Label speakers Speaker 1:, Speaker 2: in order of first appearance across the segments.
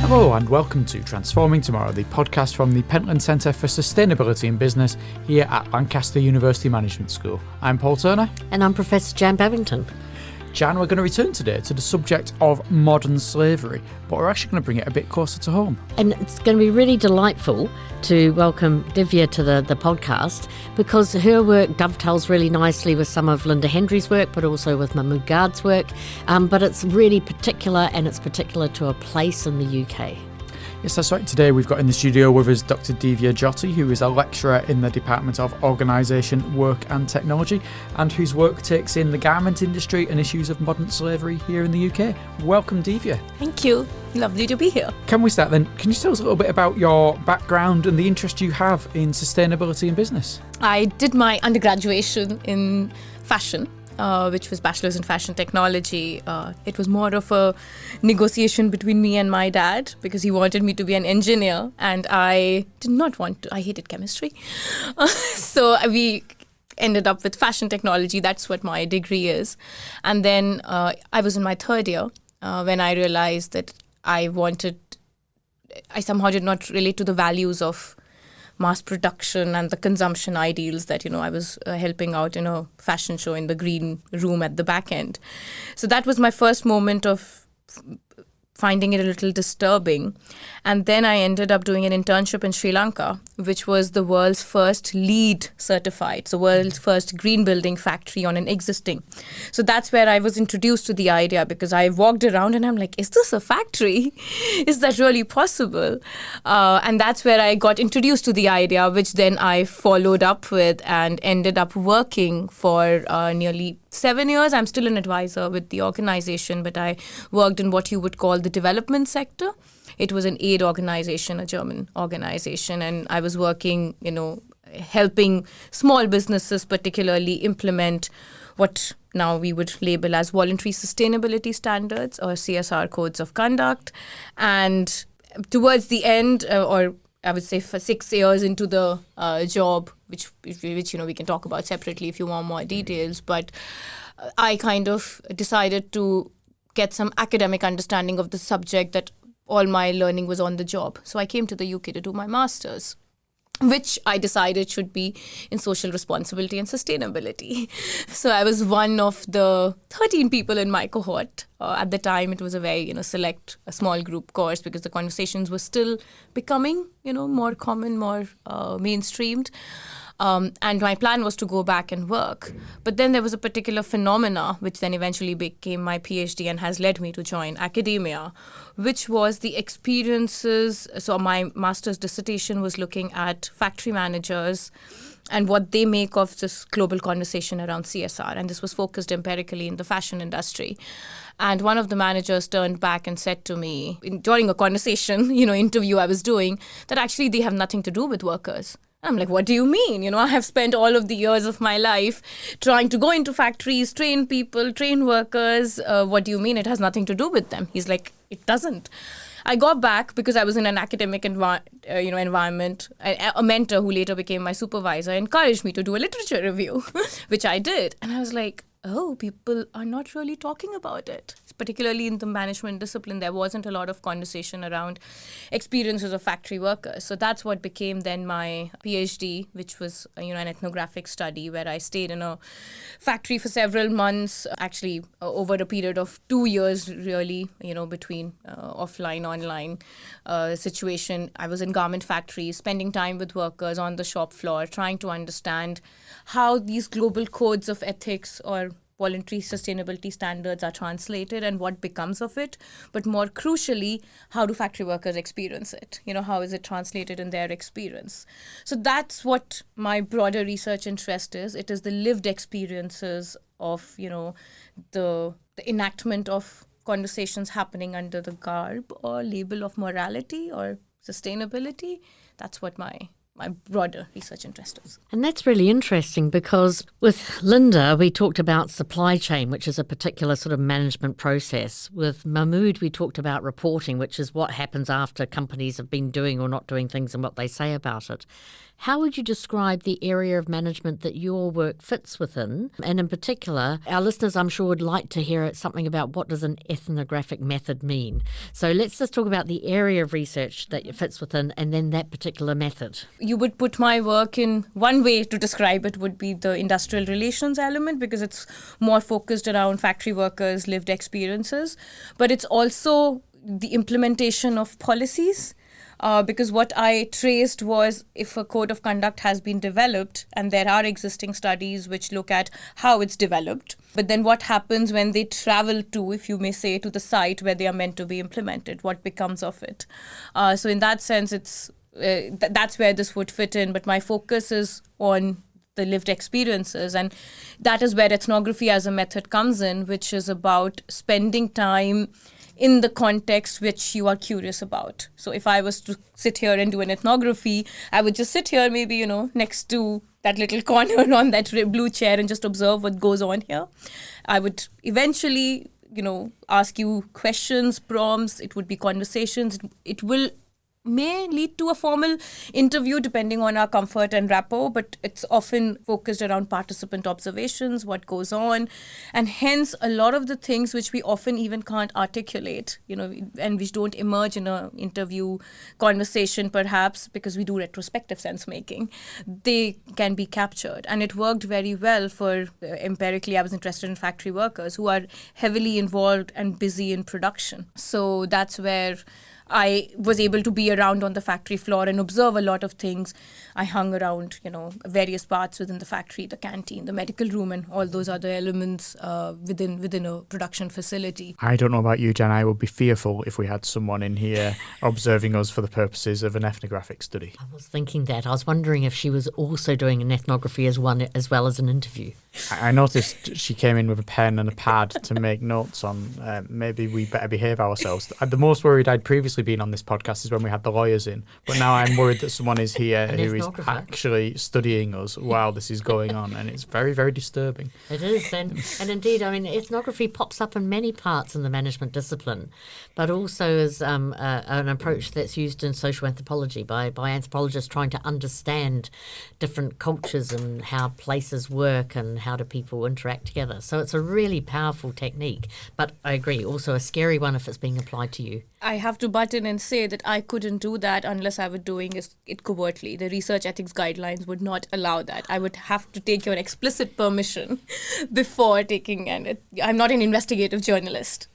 Speaker 1: Hello and welcome to Transforming Tomorrow, the podcast from the Pentland Centre for Sustainability in Business here at Lancaster University Management School. I'm Paul Turner.
Speaker 2: And I'm Professor Jan Babington.
Speaker 1: Jan, we're going to return today to the subject of modern slavery, but we're actually going to bring it a bit closer to home.
Speaker 2: And it's going to be really delightful to welcome Divya to the podcast because her work dovetails really nicely with some of Linda Hendry's work, but also with Mahmoud Gard's work. But it's really particular, and it's particular to a place in the UK.
Speaker 1: Yes, that's right. Today we've got in the studio with us Dr Divya Jyoti, who is a lecturer in the Department of Organisation, Work and Technology, and whose work takes in the garment industry and issues of modern slavery here in the UK. Welcome, Divya.
Speaker 3: Thank you. Lovely to be here.
Speaker 1: Can we start then? Can you tell us a little bit about your background and the interest you have in sustainability in business?
Speaker 3: I did my undergraduation in fashion, which was Bachelor's in Fashion Technology. It was more of a negotiation between me and my dad because he wanted me to be an engineer and I did not want to. I hated chemistry. So we ended up with fashion technology. That's what my degree is. And then I was in my third year when I realized that I somehow did not relate to the values of mass production and the consumption ideals that, I was helping out in a fashion show in the green room at the back end. So that was my first moment of finding it a little disturbing. And then I ended up doing an internship in Sri Lanka, which was the world's first LEED certified, so world's first green building factory on an existing. So that's where I was introduced to the idea because I walked around and I'm like, is this a factory? Is that really possible? And that's where I got introduced to the idea, which then I followed up with and ended up working for nearly 7 years. I'm still an advisor with the organization, but I worked in what you would call the development sector. It was an aid organization, a German organization, and I was working, helping small businesses particularly implement what now we would label as voluntary sustainability standards or CSR codes of conduct. And towards the end, or I would say for 6 years into the job, which we can talk about separately if you want more details, but I kind of decided to get some academic understanding of the subject that all my learning was on the job. So I came to the UK to do my master's, which I decided should be in social responsibility and sustainability. So I was one of the 13 people in my cohort. At the time, it was a very, select, a small group course because the conversations were still becoming, more common, more mainstreamed. And my plan was to go back and work. But then there was a particular phenomena, which then eventually became my PhD and has led me to join academia, which was the experiences. So my master's dissertation was looking at factory managers and what they make of this global conversation around CSR. And this was focused empirically in the fashion industry. And one of the managers turned back and said to me, during a conversation, interview I was doing, that actually they have nothing to do with workers. I'm like, what do you mean? I have spent all of the years of my life trying to go into factories, train people, train workers. What do you mean? It has nothing to do with them. He's like, it doesn't. I got back because I was in an academic environment. A mentor who later became my supervisor encouraged me to do a literature review, which I did. And I was like, oh, people are not really talking about it. Particularly in the management discipline, there wasn't a lot of conversation around experiences of factory workers. So that's what became then my PhD, which was an ethnographic study where I stayed in a factory for several months, actually over a period of 2 years, really, between offline, online situation. I was in garment factories, spending time with workers on the shop floor, trying to understand how these global codes of ethics or voluntary sustainability standards are translated and what becomes of it. But more crucially, how do factory workers experience it? How is it translated in their experience? So that's what my broader research interest is. It is the lived experiences of, the enactment of conversations happening under the garb or label of morality or sustainability. That's what my my broader research interest is.
Speaker 2: And that's really interesting because with Linda, we talked about supply chain, which is a particular sort of management process. With Mahmood, we talked about reporting, which is what happens after companies have been doing or not doing things and what they say about it. How would you describe the area of management that your work fits within? And in particular, our listeners, I'm sure, would like to hear something about what does an ethnographic method mean. So let's just talk about the area of research that it fits within and then that particular method.
Speaker 3: You would put my work in one way to describe it would be the industrial relations element, because it's more focused around factory workers' lived experiences. But it's also the implementation of policies. Because what I traced was if a code of conduct has been developed and there are existing studies which look at how it's developed, but then what happens when they travel to, if you may say, to the site where they are meant to be implemented, what becomes of it. So in that sense, it's that's where this would fit in, but my focus is on the lived experiences, and that is where ethnography as a method comes in, which is about spending time in the context which you are curious about. So if I was to sit here and do an ethnography, I would just sit here maybe, next to that little corner on that blue chair and just observe what goes on here. I would eventually, ask you questions, prompts, it would be conversations. It may lead to a formal interview depending on our comfort and rapport, but it's often focused around participant observations, what goes on, and hence a lot of the things which we often even can't articulate, and which don't emerge in an interview conversation perhaps because we do retrospective sense making, they can be captured. And it worked very well for empirically. I was interested in factory workers who are heavily involved and busy in production. So that's where I was able to be around on the factory floor and observe a lot of things. I hung around, various parts within the factory, the canteen, the medical room, and all those other elements within a production facility.
Speaker 1: I don't know about you, Jan. I would be fearful if we had someone in here observing us for the purposes of an ethnographic study.
Speaker 2: I was thinking that. I was wondering if she was also doing an ethnography as well as an interview.
Speaker 1: I noticed she came in with a pen and a pad to make notes on maybe we better behave ourselves. The most worried I'd previously been on this podcast is when we had the lawyers in, but now I'm worried that someone is here who is actually studying us while this is going on, and it's very, very disturbing.
Speaker 2: It is, and indeed, ethnography pops up in many parts in the management discipline, but also as an approach that's used in social anthropology by anthropologists trying to understand different cultures and how places work and how do people interact together. So it's a really powerful technique, but I agree, also a scary one if it's being applied to you.
Speaker 3: I have to butt in and say that I couldn't do that unless I were doing it covertly. The research ethics guidelines would not allow that. I would have to take your explicit permission before taking it. I'm not an investigative journalist.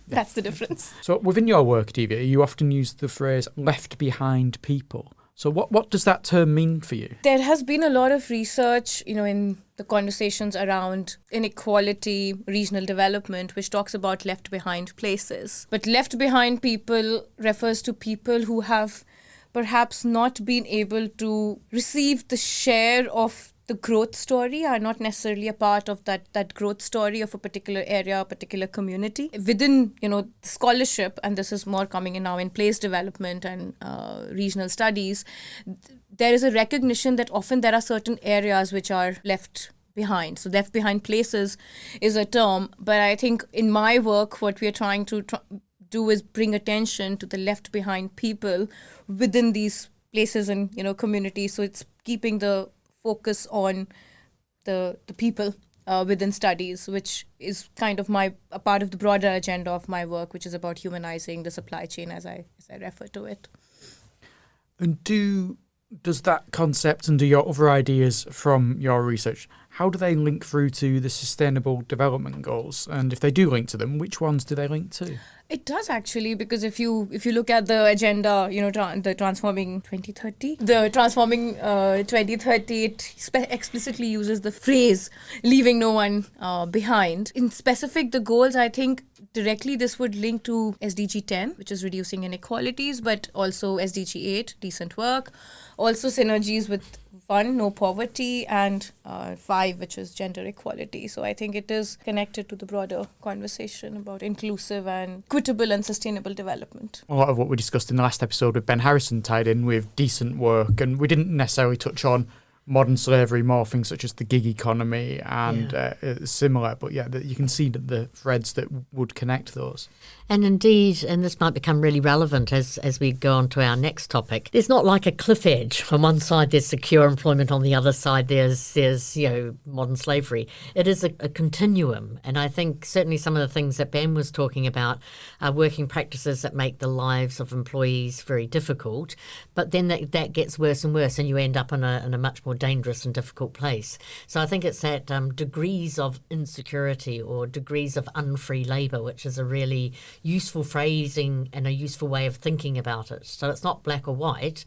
Speaker 3: That's the difference.
Speaker 1: So within your work, Divya, you often use the phrase left behind people. So what does that term mean for you?
Speaker 3: There has been a lot of research, in the conversations around inequality, regional development, which talks about left behind places. But left behind people refers to people who have perhaps not been able to receive the share of the growth story, are not necessarily a part of that growth story of a particular area, a particular community. Within, scholarship, and this is more coming in now in place development and regional studies, there is a recognition that often there are certain areas which are left behind. So left behind places is a term, but I think in my work, what we are trying to do is bring attention to the left behind people within these places and, communities. So it's keeping the focus on the people within studies, which is kind of a part of the broader agenda of my work, which is about humanizing the supply chain as I refer to it.
Speaker 1: And does that concept and do your other ideas from your research, how do they link through to the Sustainable Development Goals? And if they do link to them, which ones do they link to?
Speaker 3: It does actually, because if you look at the agenda, the Transforming 2030, it explicitly uses the phrase leaving no one behind. In specific, the goals, I think directly this would link to SDG 10, which is reducing inequalities, but also SDG 8, decent work, also synergies with 1, no poverty, and 5, which is gender equality. So I think it is connected to the broader conversation about inclusive and equitable and sustainable development.
Speaker 1: A lot of what we discussed in the last episode with Ben Harrison tied in with decent work, and we didn't necessarily touch on modern slavery, more things such as the gig economy and similar, but you can see that the threads that would connect those.
Speaker 2: And indeed, and this might become really relevant as we go on to our next topic, there's not like a cliff edge. On one side there's secure employment, on the other side there's modern slavery. It is a continuum, and I think certainly some of the things that Ben was talking about are working practices that make the lives of employees very difficult, but then that gets worse and worse, and you end up in a much more dangerous and difficult place. So I think it's that degrees of insecurity or degrees of unfree labour, which is a really useful phrasing and a useful way of thinking about it. So it's not black or white,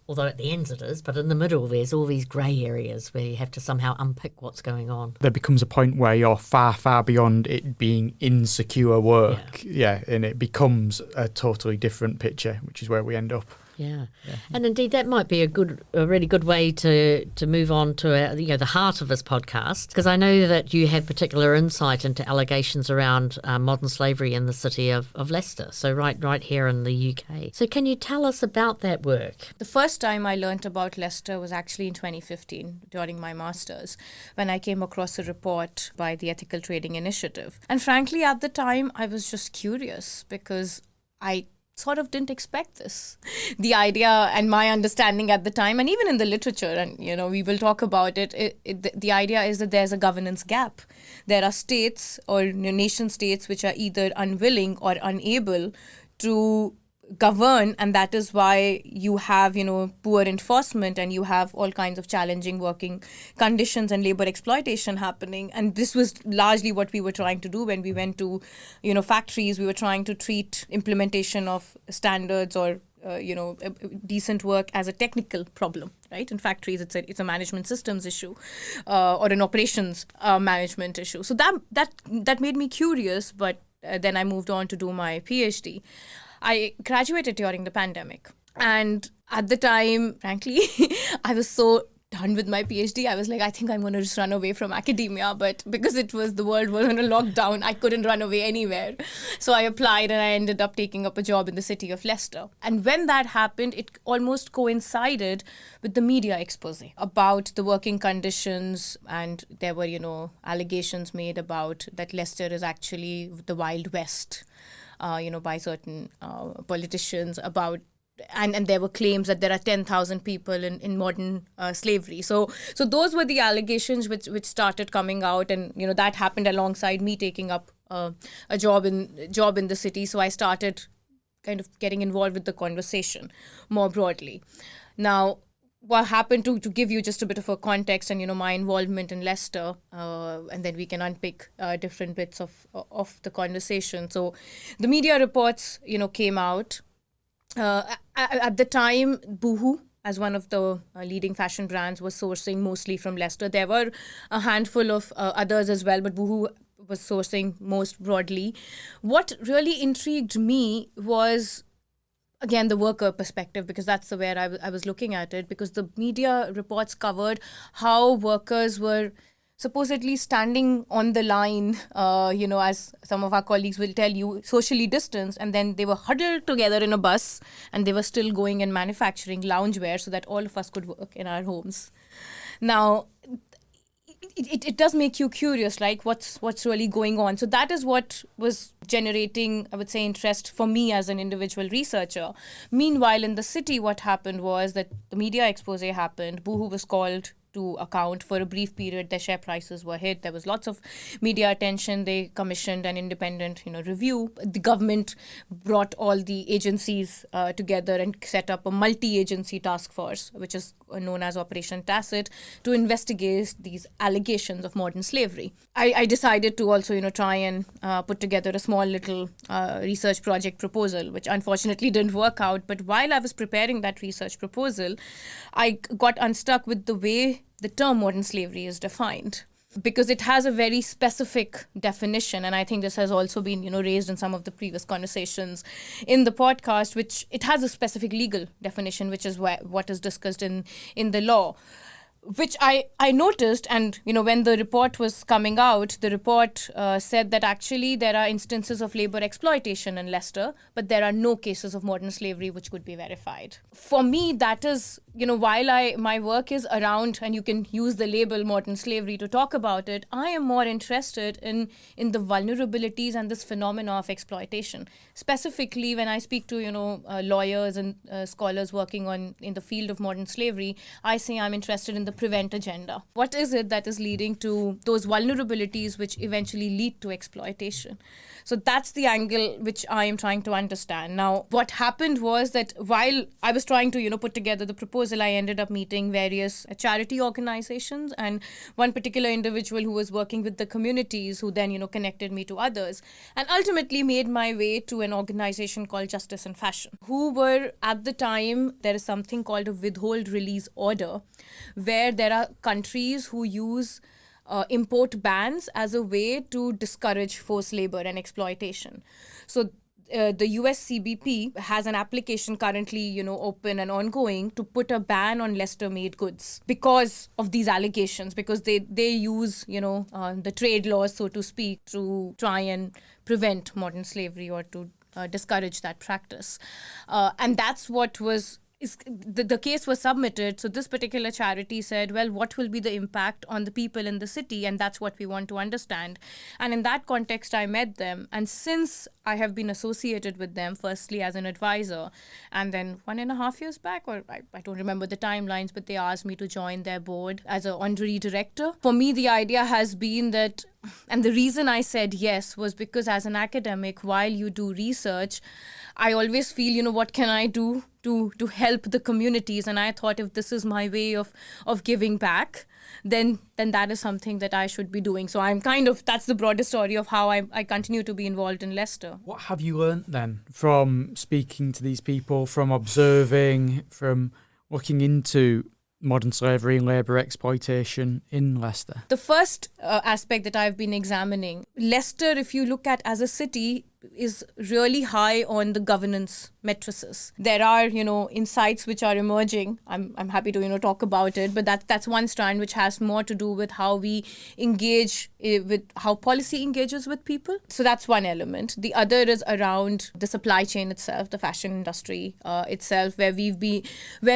Speaker 2: although at the ends it is, but in the middle there's all these grey areas where you have to somehow unpick what's going on. There
Speaker 1: becomes a point where you're far, far beyond it being insecure work, and it becomes a totally different picture, which is where we end up.
Speaker 2: Yeah, and indeed that might be a really good way to move on to the heart of this podcast, because I know that you have particular insight into allegations around modern slavery in the city of Leicester, so right here in the UK. So can you tell us about that work?
Speaker 3: The first time I learnt about Leicester was actually in 2015 during my master's, when I came across a report by the Ethical Trading Initiative. And frankly, at the time, I was just curious because I sort of didn't expect this. The idea and my understanding at the time, and even in the literature, and we will talk about it, the idea is that there's a governance gap. There are states or nation states which are either unwilling or unable to govern, and that is why you have poor enforcement, and you have all kinds of challenging working conditions and labor exploitation happening. And this was largely what we were trying to do when we went to factories. We were trying to treat implementation of standards or decent work as a technical problem, right? In factories, it's a management systems issue or an operations management issue. So that made me curious, but then I moved on to do my PhD. I graduated during the pandemic, and at the time, frankly, I was so done with my PhD. I was like, I think I'm going to just run away from academia, but because the world was on a lockdown, I couldn't run away anywhere. So I applied, and I ended up taking up a job in the city of Leicester. And when that happened, it almost coincided with the media expose about the working conditions, and there were, allegations made about that Leicester is actually the Wild West. By certain politicians about, and there were claims that there are 10,000 people in modern slavery. So those were the allegations which started coming out, and that happened alongside me taking up a job in the city. So I started kind of getting involved with the conversation more broadly. Now, what happened, to give you just a bit of a context and my involvement in Leicester, and then we can unpick different bits of the conversation. So the media reports came out at the time. Boohoo, as one of the leading fashion brands, was sourcing mostly from Leicester. There were a handful of others as well, but Boohoo was sourcing most broadly. What really intrigued me was, again, the worker perspective, because that's the where I was looking at it, because the media reports covered how workers were supposedly standing on the line, as some of our colleagues will tell you, socially distanced, and then they were huddled together in a bus, and they were still going and manufacturing loungewear so that all of us could work in our homes. Now, it does make you curious, like what's really going on. So that is what was generating, I would say, interest for me as an individual researcher. Meanwhile, in the city, what happened was that the media expose happened. Boohoo was called to account for a brief period. Their share prices were hit. There was lots of media attention. They commissioned an independent, review. The government brought all the agencies together and set up a multi-agency task force, which is known as Operation Tacit, to investigate these allegations of modern slavery. I decided to also, try and put together a small little research project proposal, which unfortunately didn't work out. But while I was preparing that research proposal, I got unstuck with the way the term modern slavery is defined, because it has a very specific definition. And I think this has also been, raised in some of the previous conversations in the podcast, which it has a specific legal definition, which is what is discussed in the law. which I noticed, and when the report was coming out, the report said that actually there are instances of labor exploitation in Leicester, but there are no cases of modern slavery which could be verified. For me, that is, while my work is around, and you can use the label modern slavery to talk about it, I am more interested in the vulnerabilities and this phenomena of exploitation. Specifically, when I speak to lawyers and scholars working in the field of modern slavery, I say I'm interested in the prevent agenda. What is it that is leading to those vulnerabilities which eventually lead to exploitation? So that's the angle which I am trying to understand. Now, what happened was that while I was trying to put together the proposal, I ended up meeting various charity organizations and one particular individual who was working with the communities, who then connected me to others, and ultimately made my way to an organization called Justice in Fashion, who were at the time, there is something called a withhold release order, where there are countries who use import bans as a way to discourage forced labor and exploitation. So the US CBP has an application currently, open and ongoing to put a ban on Leicester-made goods because of these allegations, because they use, the trade laws, so to speak, to try and prevent modern slavery or to discourage that practice. And that's what was... The case was submitted. So this particular charity said, well, what will be the impact on the people in the city? And that's what we want to understand. And in that context, I met them. And since I have been associated with them, firstly as an advisor, and then 1.5 years back, or I don't remember the timelines, but they asked me to join their board as an honorary director. For me, the idea has been that, and the reason I said yes was because as an academic, while you do research, I always feel, what can I do to help the communities? And I thought, if this is my way of giving back, then that is something that I should be doing. So I'm that's the broader story of how I continue to be involved in Leicester.
Speaker 1: What have you learnt then from speaking to these people, from observing, from looking into modern slavery and labour exploitation in Leicester?
Speaker 3: The first aspect that I've been examining, Leicester, if you look at as a city, is really high on the governance matrices. There are, insights which are emerging. I'm happy to, talk about it, but that's one strand which has more to do with how we engage with how policy engages with people. So that's one element. The other is around the supply chain itself, the fashion industry itself, where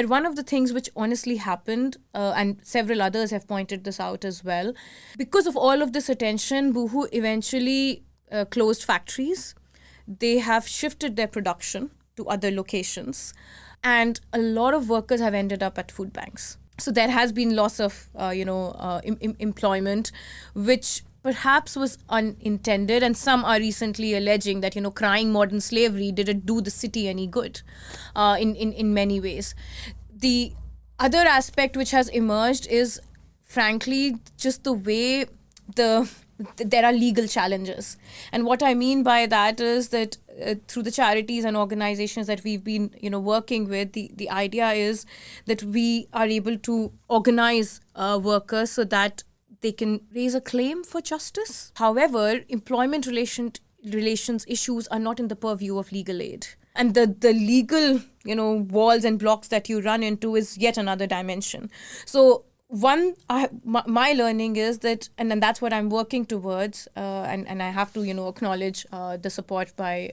Speaker 3: one of the things which honestly happened, and several others have pointed this out as well, because of all of this attention, Boohoo eventually closed factories. They have shifted their production to other locations, and a lot of workers have ended up at food banks. So there has been loss of employment, which perhaps was unintended, and some are recently alleging that crying modern slavery didn't do the city any good in many ways. The other aspect which has emerged is, frankly, just the way there are legal challenges. And what I mean by that is that through the charities and organizations that we've been working with, the idea is that we are able to organize workers so that they can raise a claim for justice. However, employment relations issues are not in the purview of legal aid. And the legal walls and blocks that you run into is yet another dimension. So my learning is that, and then that's what I'm working towards, and I have to, acknowledge the support by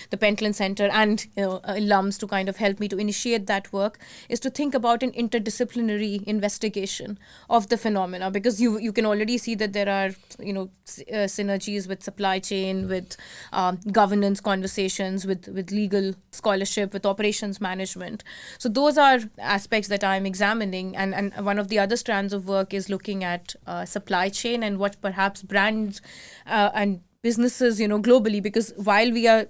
Speaker 3: the Pentland Center and alums to kind of help me to initiate that work, is to think about an interdisciplinary investigation of the phenomena, because you can already see that there are, synergies with supply chain, with governance conversations, with legal scholarship, with operations management. So those are aspects that I'm examining, and one of the other strands of work is looking at supply chain and what perhaps brands and businesses, globally, because while we are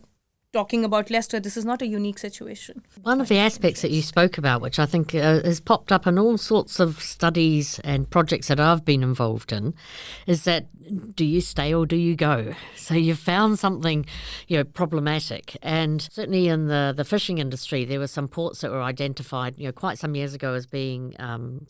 Speaker 3: talking about Leicester, this is not a unique situation.
Speaker 2: One of the aspects that you spoke about, which I think has popped up in all sorts of studies and projects that I've been involved in, is that do you stay or do you go? So you've found something, problematic. And certainly in the fishing industry, there were some ports that were identified, quite some years ago as being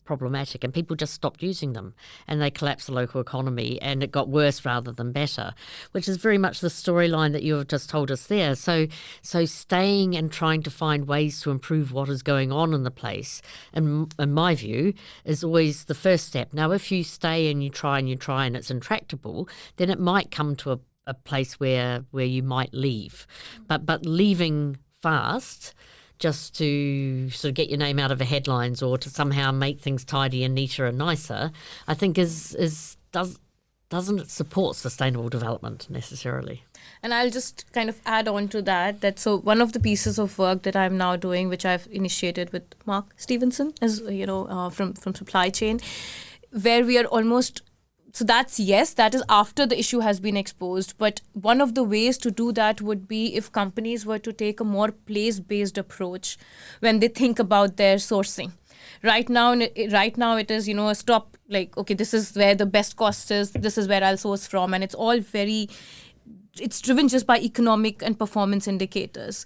Speaker 2: problematic, and people just stopped using them, and they collapsed the local economy, and it got worse rather than better, which is very much the storyline that you have just told us there. So staying and trying to find ways to improve what is going on in the place, in my view, is always the first step. Now, if you stay and you try and it's intractable, then it might come to a place where you might leave. But leaving fast just to sort of get your name out of the headlines or to somehow make things tidy and neater and nicer, I think doesn't it support sustainable development necessarily?
Speaker 3: And I'll just kind of add on to that so one of the pieces of work that I'm now doing, which I've initiated with Mark Stevenson, as from supply chain, where we are almost. So that is after the issue has been exposed. But one of the ways to do that would be if companies were to take a more place-based approach when they think about their sourcing. Right now it is, a stop, like, okay, this is where the best cost is, this is where I'll source from. And it's all it's driven just by economic and performance indicators.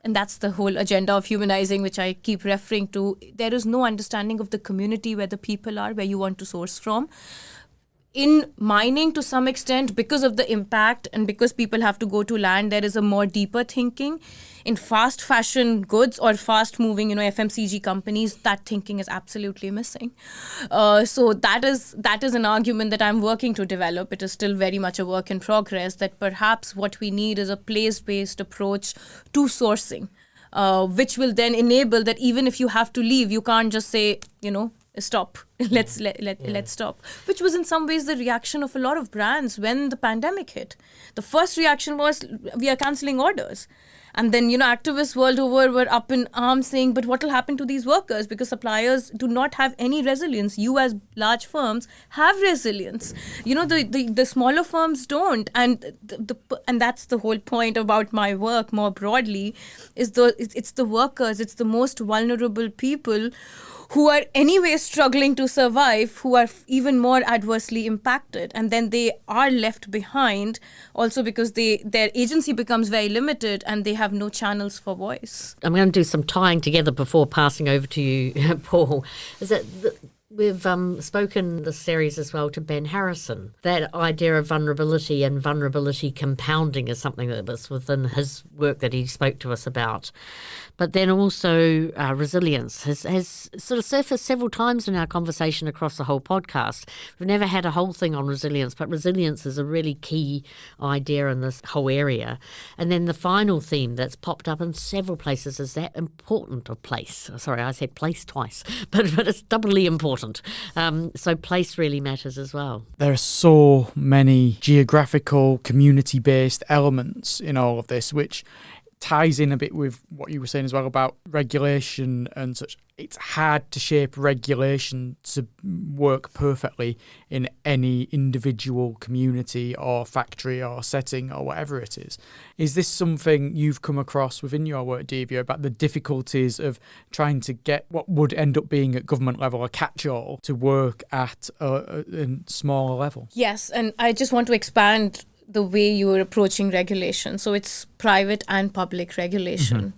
Speaker 3: And that's the whole agenda of humanizing, which I keep referring to. There is no understanding of the community where the people are, where you want to source from. In mining, to some extent, because of the impact and because people have to go to land, there is a more deeper thinking. In fast fashion goods or fast moving, FMCG companies, that thinking is absolutely missing. So that is an argument that I'm working to develop. It is still very much a work in progress, that perhaps what we need is a place-based approach to sourcing, which will then enable that even if you have to leave, you can't just say, stop, let's stop, which was in some ways the reaction of a lot of brands when the pandemic hit. The first reaction was, we are cancelling orders. And then, activists world over were up in arms saying, but what will happen to these workers? Because suppliers do not have any resilience. You as large firms have resilience. The smaller firms don't. And that's the whole point about my work more broadly, it's the workers, it's the most vulnerable people who are anyway struggling to survive, who are even more adversely impacted. And then they are left behind also because their agency becomes very limited and they have no channels for voice.
Speaker 2: I'm going to do some tying together before passing over to you, Paul. Is that we've spoken this series as well to Ben Harrison. That idea of vulnerability and vulnerability compounding is something that was within his work that he spoke to us about. But then also resilience has sort of surfaced several times in our conversation across the whole podcast. We've never had a whole thing on resilience, but resilience is a really key idea in this whole area. And then the final theme that's popped up in several places is that important of place. Sorry, I said place twice, but it's doubly important. So place really matters as well.
Speaker 1: There are so many geographical, community-based elements in all of this, which ties in a bit with what you were saying as well about regulation and such. It's hard to shape regulation to work perfectly in any individual community or factory or setting or whatever it is. Is this something you've come across within your work, Divya, about the difficulties of trying to get what would end up being at government level a catch-all to work at a smaller level? Yes,
Speaker 3: and I just want to expand the way you are approaching regulation. So it's private and public regulation.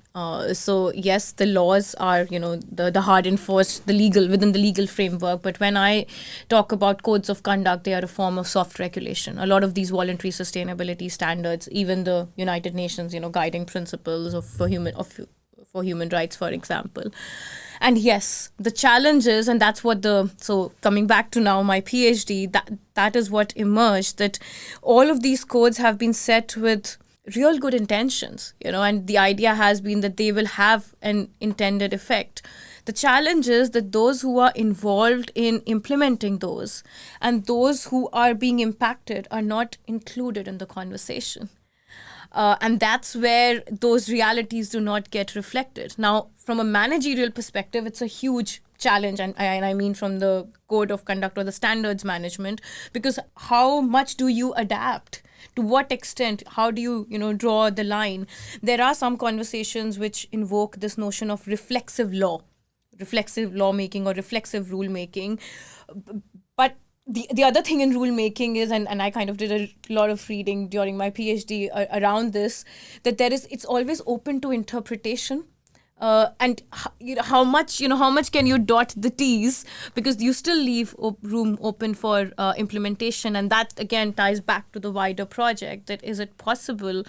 Speaker 3: So yes, the laws are, the hard enforced, within the legal framework. But when I talk about codes of conduct, they are a form of soft regulation. A lot of these voluntary sustainability standards, even the United Nations, guiding principles for human rights, for example. And yes, the challenges, and that's what so coming back to now my PhD, that is what emerged, that all of these codes have been set with real good intentions, and the idea has been that they will have an intended effect. The challenge is that those who are involved in implementing those and those who are being impacted are not included in the conversation. And that's where those realities do not get reflected. Now, from a managerial perspective, it's a huge challenge, and I mean from the code of conduct or the standards management, because how much do you adapt? To what extent? How do you, draw the line? There are some conversations which invoke this notion of reflexive lawmaking or reflexive rulemaking, but the other thing in rulemaking is, and I kind of did a lot of reading during my PhD around this, that it's always open to interpretation. And how much can you dot the T's, because you still leave room open for implementation, and that again ties back to the wider project. That is it possible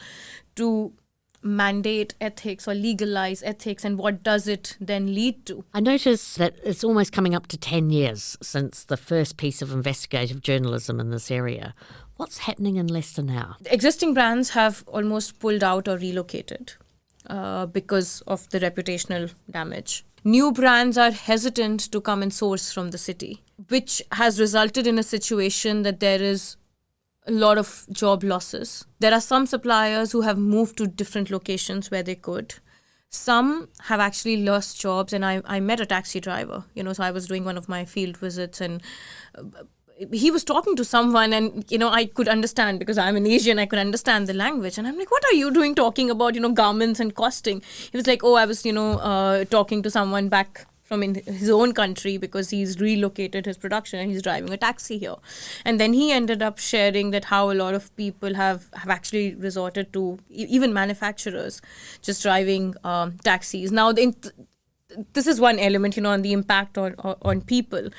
Speaker 3: to mandate ethics or legalize ethics, and what does it then lead to?
Speaker 2: I notice that it's almost coming up to 10 years since the first piece of investigative journalism in this area. What's happening in Leicester now?
Speaker 3: Existing brands have almost pulled out or relocated because of the reputational damage. New brands are hesitant to come and source from the city, which has resulted in a situation that there is a lot of job losses. There are some suppliers who have moved to different locations where they could. Some have actually lost jobs, and I met a taxi driver, so I was doing one of my field visits, and he was talking to someone, and I could understand, because I'm an Asian, I could understand the language, and I'm like, what are you doing talking about garments and costing? He was like, oh, I was talking to someone back from in his own country, because he's relocated his production and he's driving a taxi here. And then he ended up sharing that how a lot of people have actually resorted to, even manufacturers, just driving taxis. Now, this is one element, on the impact on people.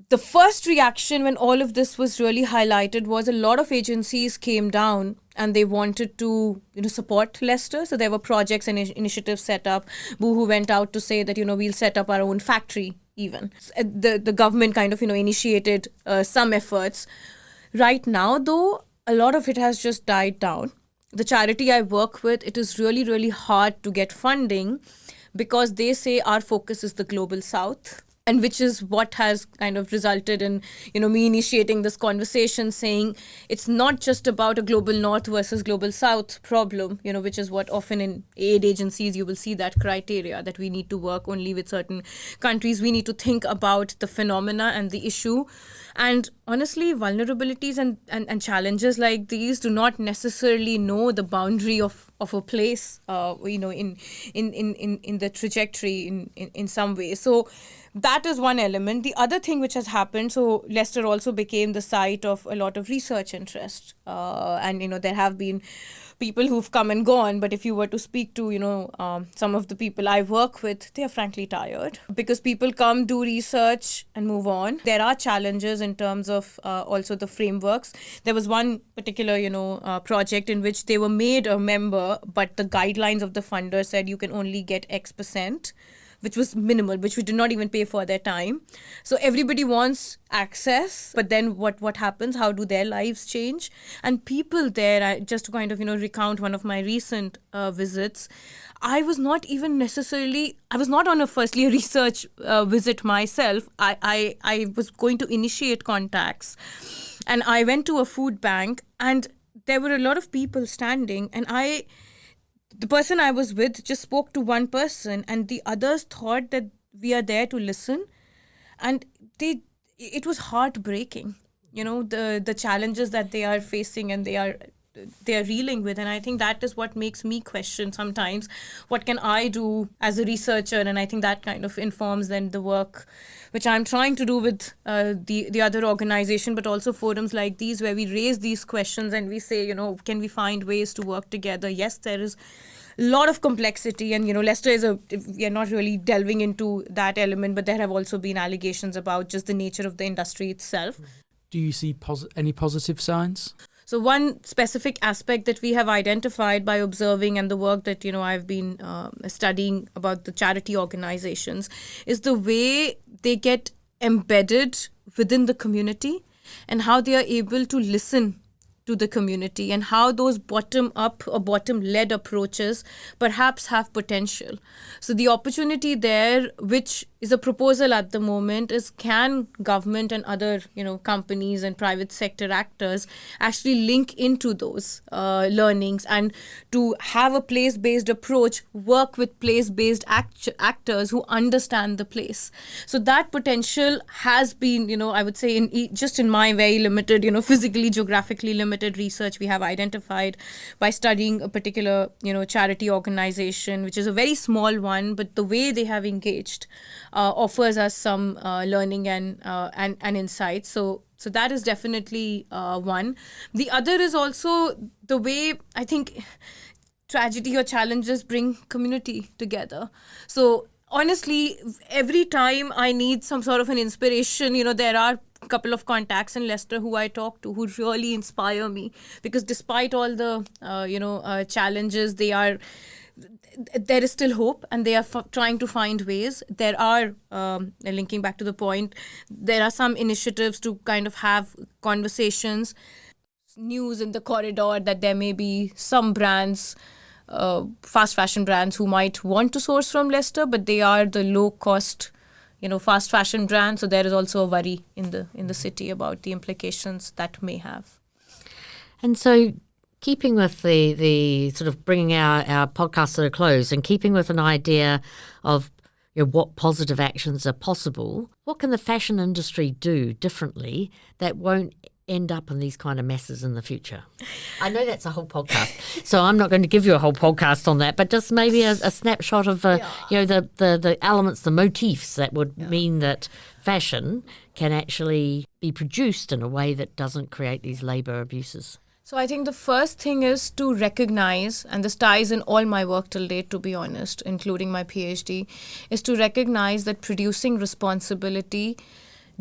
Speaker 3: The first reaction when all of this was really highlighted was a lot of agencies came down and they wanted to support Leicester. So there were projects and initiatives set up. Boohoo went out to say that, we'll set up our own factory even. The government kind of, initiated some efforts. Right now, though, a lot of it has just died down. The charity I work with, it is really, really hard to get funding, because they say our focus is the global south. And which is what has kind of resulted in, me initiating this conversation, saying it's not just about a global north versus global south problem, which is what often in aid agencies you will see that criteria, that we need to work only with certain countries. We need to think about the phenomena and the issue. And honestly, vulnerabilities and challenges like these do not necessarily know the boundary of a place, in the trajectory in some way. So that is one element. The other thing which has happened, so Leicester also became the site of a lot of research interest. And, there have been people who've come and gone. But if you were to speak to, some of the people I work with, they are frankly tired, because people come, do research and move on. There are challenges in terms of also the frameworks. There was one particular, project in which they were made a member, but the guidelines of the funder said you can only get X%, which was minimal, which we did not even pay for their time. So everybody wants access, but then what happens? How do their lives change? And people there, just to kind of, recount one of my recent visits, I was not on a research visit myself. I was going to initiate contacts, and I went to a food bank, and there were a lot of people standing, and the person I was with just spoke to one person, and the others thought that we are there to listen. And it was heartbreaking, the challenges that they are facing and they are reeling with. And I think that is what makes me question sometimes, what can I do as a researcher? And I think that kind of informs then the work which I'm trying to do with the other organization, but also forums like these, where we raise these questions and we say, can we find ways to work together? Yes, there is a lot of complexity, and Leicester we are not really delving into that element, but there have also been allegations about just the nature of the industry itself.
Speaker 1: Do you see any positive signs?
Speaker 3: So one specific aspect that we have identified by observing, and the work that I've been studying about the charity organizations, is the way they get embedded within the community and how they are able to listen to the community, and how those bottom-up or bottom-led approaches perhaps have potential. So the opportunity there, which is a proposal at the moment, is can government and other companies and private sector actors actually link into those learnings, and to have a place-based approach, work with place-based actors who understand the place. So that potential has been, I would say, just in my very limited, physically, geographically limited limited research we have identified by studying a particular, charity organization, which is a very small one, but the way they have engaged offers us some learning and insights. So that is definitely one. The other is also the way I think tragedy or challenges bring community together. So honestly, every time I need some sort of an inspiration, there are a couple of contacts in Leicester who I talk to who really inspire me, because despite all the challenges, there is still hope, and they are trying to find ways. There are, linking back to the point, there are some initiatives to kind of have conversations, news in the corridor that there may be some brands, fast fashion brands, who might want to source from Leicester, but they are the low cost, fast fashion brands. So there is also a worry in the city about the implications that may have.
Speaker 2: And so, keeping with the sort of bringing our podcast to a close, and keeping with an idea of what positive actions are possible, what can the fashion industry do differently that won't end up in these kind of messes in the future? I know that's a whole podcast, so I'm not going to give you a whole podcast on that, but just maybe a snapshot of the elements, the motifs that would mean that fashion can actually be produced in a way that doesn't create these labour abuses.
Speaker 3: So I think the first thing is to recognize, and this ties in all my work till date, to be honest, including my PhD, is to recognize that producing responsibility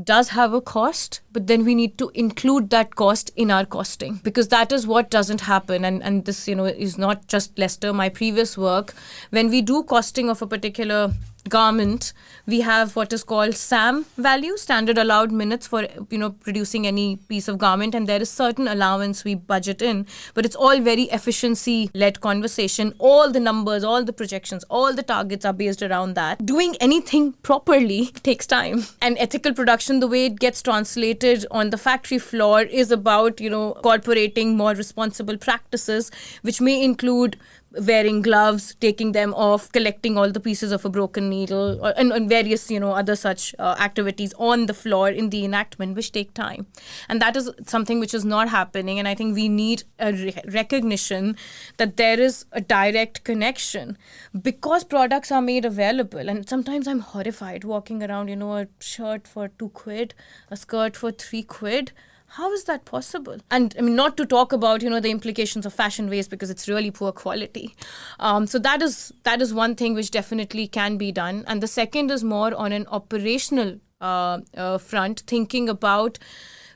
Speaker 3: does have a cost, but then we need to include that cost in our costing, because that is what doesn't happen. And this, is not just Leicester. My previous work, when we do costing of a particular garment, we have what is called SAM value, standard allowed minutes, for producing any piece of garment, and there is certain allowance we budget in, but it's all very efficiency led conversation. All the numbers, all the projections, all the targets are based around that. Doing anything properly takes time, and ethical production, the way it gets translated on the factory floor, is about incorporating more responsible practices, which may include wearing gloves, taking them off, collecting all the pieces of a broken needle, and various other such activities on the floor in the enactment, which take time. And that is something which is not happening, and I think we need a recognition that there is a direct connection, because products are made available. And sometimes I'm horrified walking around, a shirt for 2 quid, a skirt for 3 quid. How is that possible? And I mean, not to talk about, the implications of fashion waste, because it's really poor quality. So that is one thing which definitely can be done. And the second is more on an operational front, thinking about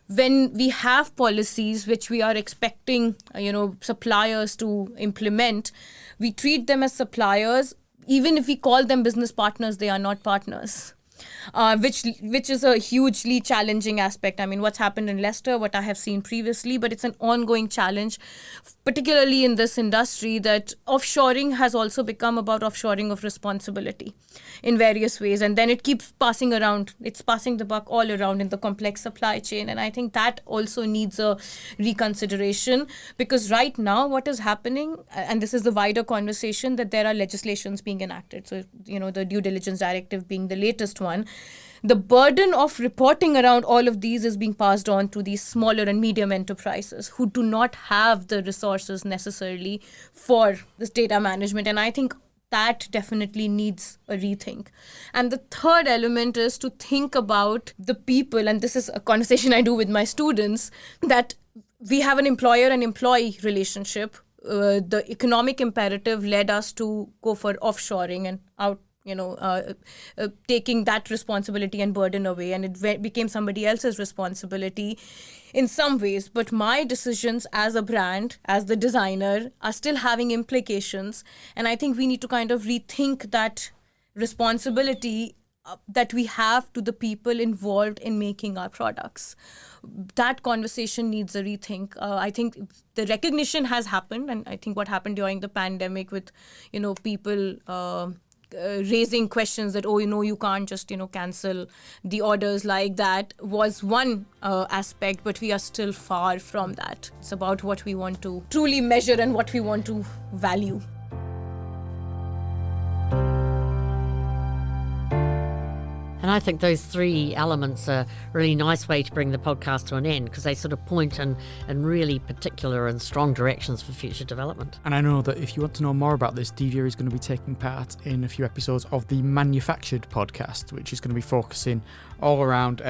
Speaker 3: when we have policies which we are expecting, suppliers to implement, we treat them as suppliers. Even if we call them business partners, they are not partners. Which is a hugely challenging aspect. I mean, what's happened in Leicester, what I have seen previously, but it's an ongoing challenge, particularly in this industry, that offshoring has also become about offshoring of responsibility in various ways. And then it keeps passing around. It's passing the buck all around in the complex supply chain. And I think that also needs a reconsideration, because right now what is happening, and this is the wider conversation, that there are legislations being enacted. So, the due diligence directive being the latest one. The burden of reporting around all of these is being passed on to these smaller and medium enterprises who do not have the resources necessarily for this data management. And I think that definitely needs a rethink. And the third element is to think about the people, and this is a conversation I do with my students, that we have an employer and employee relationship. The economic imperative led us to go for offshoring and out, taking that responsibility and burden away, and it became somebody else's responsibility in some ways. But my decisions as a brand, as the designer, are still having implications, and I think we need to kind of rethink that responsibility that we have to the people involved in making our products. That conversation needs a rethink. I think the recognition has happened, and I think what happened during the pandemic with, people raising questions that, you can't just, cancel the orders like that, was one aspect, but we are still far from that. It's about what we want to truly measure and what we want to value.
Speaker 2: And I think those three elements are a really nice way to bring the podcast to an end, because they sort of point in really particular and strong directions for future development.
Speaker 1: And I know that if you want to know more about this, Divya is going to be taking part in a few episodes of the Manufactured podcast, which is going to be focusing all around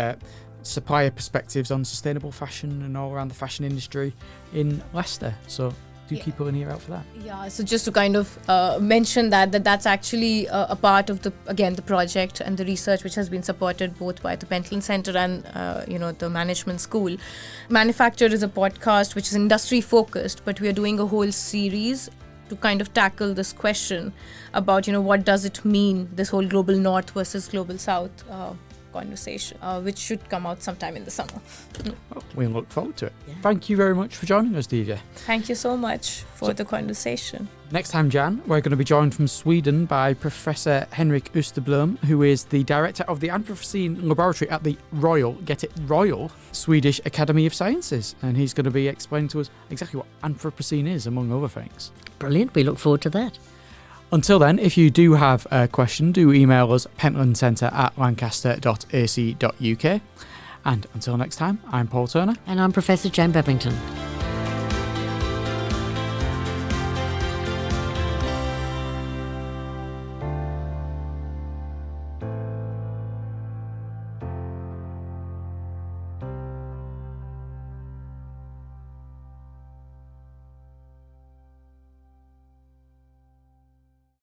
Speaker 1: supplier perspectives on sustainable fashion and all around the fashion industry in Leicester. So do keep an ear out for that.
Speaker 3: Yeah, so just to kind of mention that's actually a part of the project and the research which has been supported both by the Pentland Centre and the management school. Manufactured is a podcast which is industry focused, but we are doing a whole series to kind of tackle this question about what does it mean, this whole global north versus global south conversation, which should come out sometime in the summer.
Speaker 1: Well, we look forward to it. Yeah. Thank you very much for joining us, Divya.
Speaker 3: Thank you so much for the conversation.
Speaker 1: Next time, Jan, we're going to be joined from Sweden by Professor Henrik Österblom, who is the director of the Anthropocene Laboratory at the Royal Swedish Academy of Sciences. And he's going to be explaining to us exactly what Anthropocene is, among other things.
Speaker 2: Brilliant. We look forward to that.
Speaker 1: Until then, if you do have a question, do email us pentlandcentre@lancaster.ac.uk. And until next time, I'm Paul Turner.
Speaker 2: And I'm Professor Jane Babington.